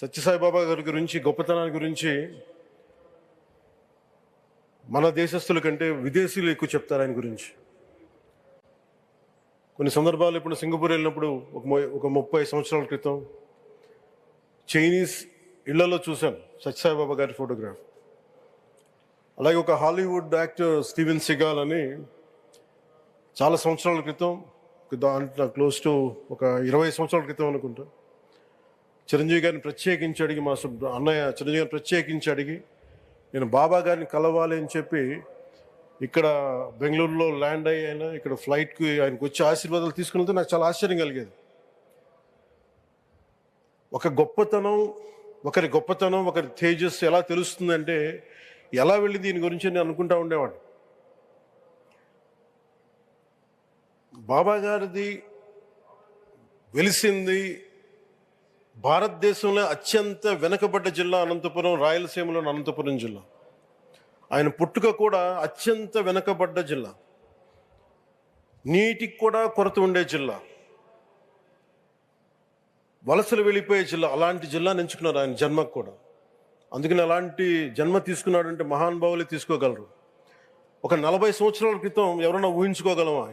సత్యసాయిబాబా గారి గురించి, గొప్పతనాన్ని గురించి మన దేశస్తుల కంటే విదేశీయులు ఎక్కువ చెప్తారు ఆయన గురించి. కొన్ని సందర్భాలు ఇప్పుడు సింగపూర్ వెళ్ళినప్పుడు ఒక 30 సంవత్సరాల క్రితం చైనీస్ ఇళ్లలో చూశాను సత్యసాయిబాబా గారి ఫోటోగ్రాఫ్. అలాగే ఒక హాలీవుడ్ యాక్టర్ స్టీవెన్ సిగాల్ అని చాలా సంవత్సరాల క్రితం, దాంట్లో క్లోజ్ టు ఒక 20 సంవత్సరాల క్రితం అనుకుంటా, చిరంజీవి గారిని ప్రత్యేకించి అడిగి, మా అన్నయ్య చిరంజీవి గారిని ప్రత్యేకించి అడిగి నేను బాబా గారిని కలవాలి అని చెప్పి ఇక్కడ బెంగళూరులో ల్యాండ్ అయినా ఇక్కడ ఫ్లైట్కి ఆయనకు వచ్చి ఆశీర్వాదాలు తీసుకున్నది నాకు చాలా ఆశ్చర్యం కలిగేది. ఒకరి గొప్పతనం, ఒకరి తేజస్సు ఎలా తెలుస్తుందంటే ఎలా వెళ్ళి దీని గురించి నేను అనుకుంటా ఉండేవాడిని. బాబా గారిది వెలిసింది భారతదేశంలో అత్యంత వెనకబడ్డ జిల్లా అనంతపురం, రాయలసీమలోని అనంతపురం జిల్లా. ఆయన పుట్టుక కూడా అత్యంత వెనకబడ్డ జిల్లా, నీటికి కూడా కొరత ఉండే జిల్లా, వలసలు వెళ్ళిపోయే జిల్లా. అలాంటి జిల్లాని ఎంచుకున్నారు ఆయన జన్మకు కూడా. అందుకని అలాంటి జన్మ తీసుకున్నాడంటే మహానుభావులే తీసుకోగలరు. ఒక 40 సంవత్సరాల క్రితం ఎవరైనా ఊహించుకోగలమా?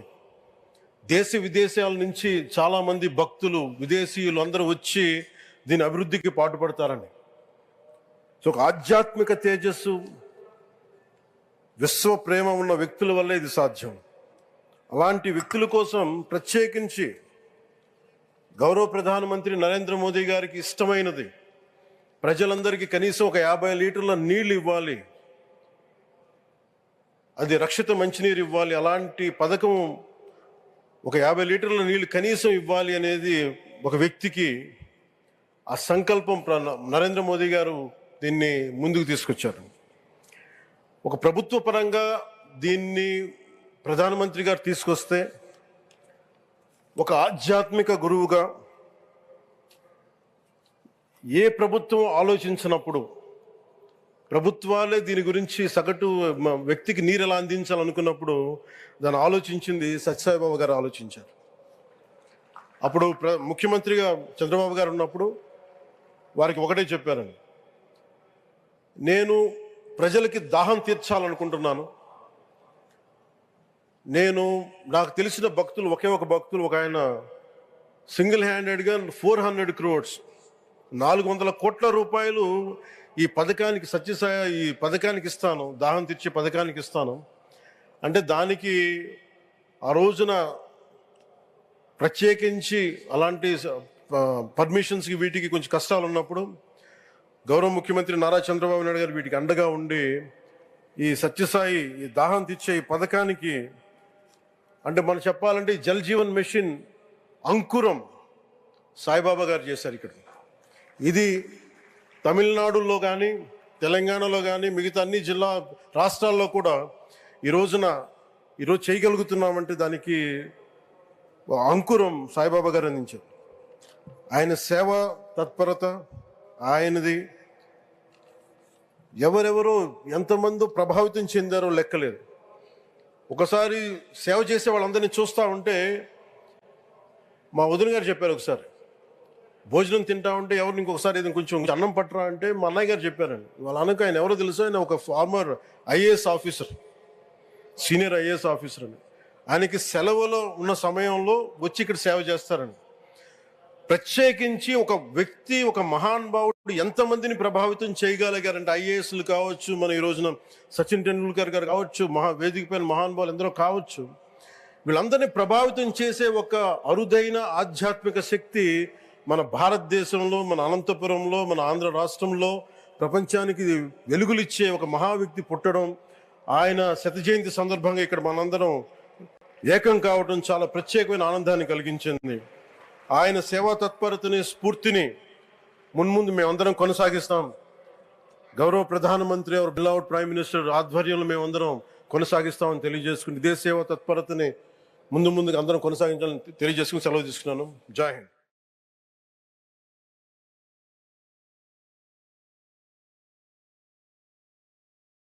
దేశ విదేశాల నుంచి చాలామంది భక్తులు, విదేశీయులు అందరూ వచ్చి దీని అభివృద్ధికి పాటుపడతారని. సో ఒక ఆధ్యాత్మిక తేజస్సు, విశ్వ ప్రేమ ఉన్న వ్యక్తుల వల్లే ఇది సాధ్యం. అలాంటి వ్యక్తుల కోసం ప్రత్యేకించి గౌరవ ప్రధానమంత్రి నరేంద్ర మోదీ గారికి ఇష్టమైనది ప్రజలందరికీ కనీసం ఒక 50 లీటర్ల నీళ్ళు ఇవ్వాలి, అది రక్షిత మంచినీరు ఇవ్వాలి. అలాంటి పథకం, ఒక 50 లీటర్ల నీళ్లు కనీసం ఇవ్వాలి అనేది ఒక వ్యక్తికి ఆ సంకల్పం నరేంద్ర మోదీ గారు దీన్ని ముందుకు తీసుకొచ్చారు. ఒక ప్రభుత్వ పరంగా దీన్ని ప్రధానమంత్రి గారు తీసుకొస్తే, ఒక ఆధ్యాత్మిక గురువుగా ఏ ప్రభుత్వం ఆలోచించినప్పుడు, ప్రభుత్వాలే దీని గురించి సగటు వ్యక్తికి నీరు ఎలా అందించాలనుకున్నప్పుడు దాన్ని ఆలోచించింది సత్యసాయిబాబా గారు ఆలోచించారు. అప్పుడు ముఖ్యమంత్రిగా చంద్రబాబు గారు ఉన్నప్పుడు వారికి ఒకటే చెప్పారండి, నేను ప్రజలకి దాహం తీర్చాలనుకుంటున్నాను. నాకు తెలిసిన భక్తులు, ఒక భక్తులు, ఒక ఆయన సింగిల్ హ్యాండెడ్గా 400 crores 400 కోట్ల రూపాయలు ఈ పథకానికి, ఈ పథకానికి ఇస్తాను, దాహం తీర్చే పథకానికి ఇస్తాను అంటే, దానికి ఆ రోజున ప్రత్యేకించి అలాంటి పర్మిషన్స్కి వీటికి కొంచెం కష్టాలు ఉన్నప్పుడు గౌరవ ముఖ్యమంత్రి నారా చంద్రబాబు నాయుడు గారు వీటికి అండగా ఉండి ఈ సత్యసాయి, ఈ దాహం తీర్చే ఈ పథకానికి, అంటే మనం చెప్పాలంటే జల్ జీవన్ మిషన్ అంకురం సాయిబాబా గారు చేశారు ఇక్కడ. ఇది తమిళనాడులో కానీ, తెలంగాణలో కానీ, మిగతా అన్ని రాష్ట్రాల్లో కూడా ఈరోజు చేయగలుగుతున్నామంటే దానికి అంకురం సాయిబాబా గారు అందించారు. ఆయన సేవ తత్పరత, ఆయనది ఎవరెవరో ఎంతమంది ప్రభావితం చెందారో లెక్కలేదు. ఒకసారి సేవ చేసే వాళ్ళందరినీ చూస్తూ ఉంటే, మా వదిన గారు చెప్పారు, ఒకసారి భోజనం తింటా ఉంటే ఎవరిని ఇంకొకసారి ఏదైనా కొంచెం అన్నం పట్టరా అంటే మా అన్నయ్య గారు చెప్పారండి. వాళ్ళ అన్నకు ఆయన ఎవరో తెలుసు, ఆయన ఒక farmer IAS officer, senior IAS officer అని. ఆయనకి సెలవులో ఉన్న సమయంలో వచ్చి ఇక్కడ సేవ చేస్తారండి. ప్రత్యేకించి ఒక వ్యక్తి, ఒక మహానుభావుడు ఎంతమందిని ప్రభావితం చేయగలిగారంటే, ఐఏఎస్లు కావచ్చు, మన ఈ రోజున సచిన్ టెండూల్కర్ గారు కావచ్చు, వేదిక పైన మహానుభావులు ఎందరో కావచ్చు, వీళ్ళందరినీ ప్రభావితం చేసే ఒక అరుదైన ఆధ్యాత్మిక శక్తి మన భారతదేశంలో, మన అనంతపురంలో, మన ఆంధ్ర రాష్ట్రంలో ప్రపంచానికి వెలుగులిచ్చే ఒక మహా వ్యక్తి పుట్టడం, ఆయన 100వ జయంతి సందర్భంగా ఇక్కడ మనందరం ఏకం కావడం చాలా ప్రత్యేకమైన ఆనందాన్ని కలిగించింది. ఆయన సేవా తత్పరతని, స్ఫూర్తిని మున్ముందు మేమందరం కొనసాగిస్తాం. గౌరవ ప్రధానమంత్రి, అవర్ బిలౌడ్ ప్రైమ్ మినిస్టర్ ఆధ్వర్యంలో మేమందరం కొనసాగిస్తామని తెలియజేసుకుని, ఇదే సేవా తత్పరతని ముందుగా అందరం కొనసాగించాలని తెలియజేసుకుని సెలవు తీసుకున్నాను. జై హింద్.